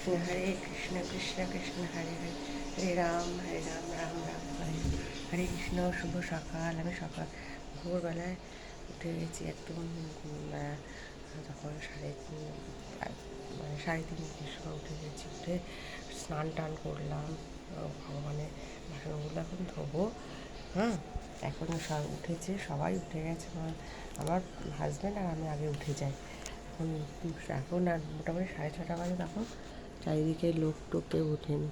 হরে কৃষ্ণ কৃষ্ণ কৃষ্ণ হরে হরে হরে রাম রাম রাম হরে হরে কৃষ্ণ। শুভ সকাল। আমি সকাল ভোরবেলায় উঠে গেছি একদম তখন মানে 3:30 সময় উঠে গেছি। উঠে স্নান টান করলাম, ভগবানের বাসনগুলো এখন ধোবো। হ্যাঁ, এখন সব উঠেছে, সবাই উঠে গেছে। আমার হাজব্যান্ড আর আমি আগে উঠে যাই। এখন আর মোটামুটি 6:30 বাজে। তখন চারিদিকে লোক টোক কেউ ওঠেনি,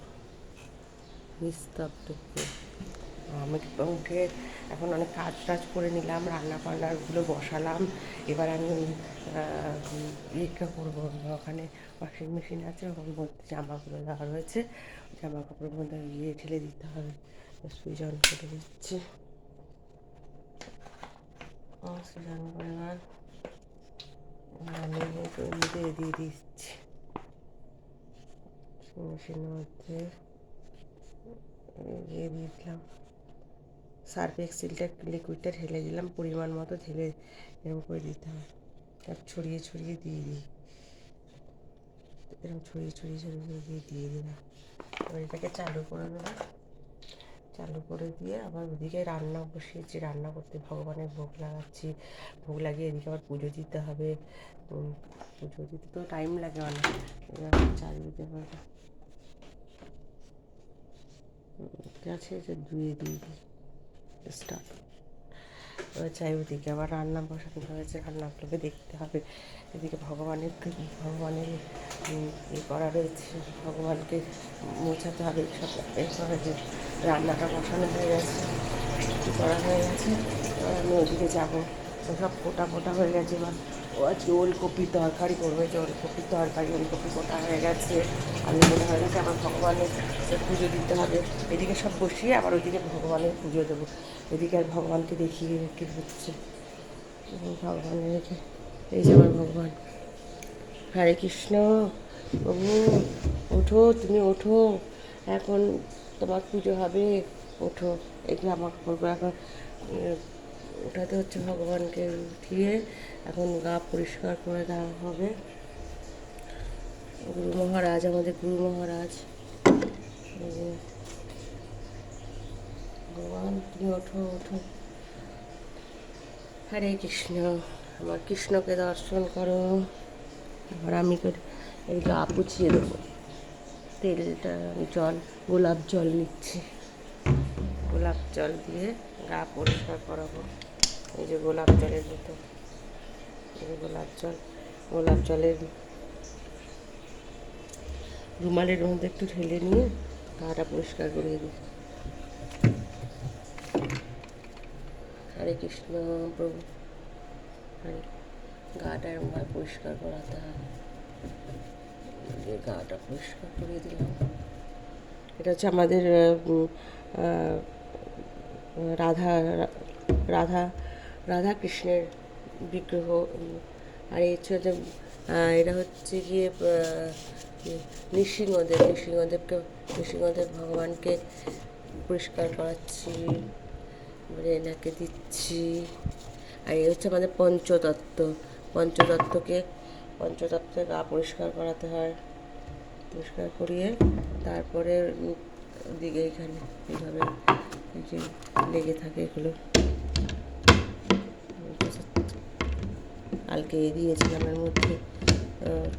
নিস্তব্ধ। আমি উঠে এখন অনেক কাজ টাজ করে নিলাম, রান্না বান্নাগুলো বসালাম। এবার আমি ইয়েটা করবো, ওখানে ওয়াশিং মেশিন আছে, ওর মধ্যে জামাগুলো দেওয়া রয়েছে, জামা কাপড়ের মধ্যে ঢেলে দিতে হবে। সুইচ অন করে দিচ্ছি, সুইচ অন করে আমি দিয়ে দিচ্ছি মেশিনের মধ্যে। দিয়ে দিলাম সার্ফ এক্সেলটা, লিকুইডটা ঢেলে দিলাম, পরিমাণ মতো ঢেলে এরকম করে দিতে হবে। তার ছড়িয়ে ছড়িয়ে দিয়ে দিই, এরকম ছড়িয়ে দিয়ে দিলাম। এবার এটাকে চালু করে দেবো। চালু করে দিয়ে আবার ওদিকে রান্না বসিয়েছি, রান্না করতে ভগবানের ভোগ লাগাচ্ছি। ভোগ লাগিয়ে এদিকে আবার পুজো দিতে হবে। পুজো দিতে তো টাইম লাগে অনেক। এবার চারিদিকে আছে যে ধুয়ে দিয়ে দিই স্টাফ। এবার চাই ওদিকে আবার রান্না বসানো হয়েছে, রান্নাগুলোকে দেখতে হবে। এদিকে ভগবানের করা রয়েছে, ভগবানকে মোছাতে হবে। সব এরপরে যে রান্নাটা বসানো হয়ে গেছে, করা হয়ে গেছে। এবার আমি ওদিকে যাবো। সব ফোটা হয়ে গেছে। এবার ও আজকে ওলকপির তরকারি করবে, যে ওলকপির তরকারি, ওলকপি কোটা হয়ে গেছে, আলু মোটা হয়ে গেছে। আবার ভগবানের পুজো দিতে হবে। এদিকে সব বসিয়ে আবার ওইদিকে ভগবানের পুজো দেবো। এদিকে আর ভগবানকে দেখিয়ে কি হচ্ছে। ভগবানের এই যে আমার ভগবান। হরে কৃষ্ণ। প্রভু ওঠো, তুমি ওঠো, এখন তোমার পুজো হবে, ওঠো। এগুলো আমার কাপড়গুলো এখন ওঠাতে হচ্ছে। ভগবানকে উঠিয়ে এখন গা পরিষ্কার করে দেওয়া হবে। গুরু মহারাজ, আমাদের গুরু মহারাজ। ভগবান তুমি ওঠো ওঠো। হরে কৃষ্ণ। আমার কৃষ্ণকে দর্শন করো। এবার আমি এই গা পুছিয়ে দেবো। তেলটা জল, গোলাপ জল নিচ্ছি, গোলাপ জল দিয়ে গা পরিষ্কার করাবো। এই যে গোলাপ জলের মতো, এই যে গোলাপ জলের রুমালের মধ্যে একটু ঢেলে নিয়ে গাটা পরিষ্কার করিয়ে দিই। হরে কৃষ্ণ প্রভু। হরে, গাটা এরকমভাবে পরিষ্কার করাতে হয়। গাটা পরিষ্কার করিয়ে দিলাম। এটা হচ্ছে আমাদের রাধা রাধা রাধা কৃষ্ণের বিগ্রহ। আর এই হচ্ছে এটা হচ্ছে গিয়ে নৃসিংহদেব ভগবানকে পরিষ্কার করাচ্ছি, এনাকে দিচ্ছি। আর এই হচ্ছে আমাদের পঞ্চতত্ত্বকে গা পরিষ্কার করাতে হয়। পরিষ্কার করিয়ে তারপরে দিকে এখানে এইভাবে যে লেগে থাকে এগুলো। কালকে দিয়েছিলাম, এর মধ্যে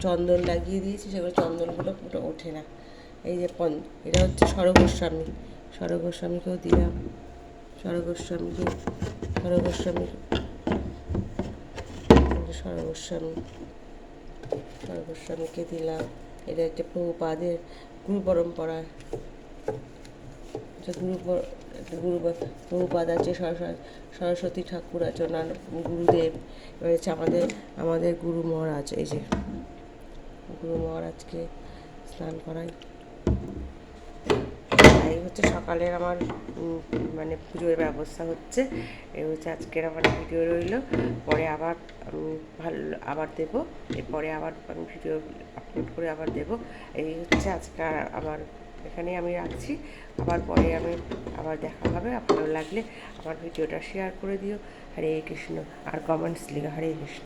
চন্দন লাগিয়ে দিয়েছি, সেগুলো চন্দনগুলো পুরো ওঠে না। এই যে এটা হচ্ছে স্বরগোস্বামীকেও দিলাম। স্বরগোস্বামীকে দিলাম। এটা একটা প্রভুপাদের গুরু পরম্পরা। প্রভুপাদ আছে, সরস্বতী ঠাকুর আছে, ওনার গুরুদেব। এবার হচ্ছে আমাদের গুরু মহারাজ। এই যে গুরু মহারাজকে স্নান করাই। এই হচ্ছে সকালের আমার মানে পুজোর ব্যবস্থা হচ্ছে। এই হচ্ছে আজকের আমার ভিডিও রইল। পরে আবার আবার দেবো। এরপরে আবার আমি ভিডিও আপলোড করে আবার দেবো। এই হচ্ছে আজকে আমার এখানেই আমি রাখছি। আবার পরে আমি আবার দেখা হবে। ভালো লাগলে আমার ভিডিওটা শেয়ার করে দিও। হরে কৃষ্ণ। আর কমেন্টস লিখো হরে কৃষ্ণ।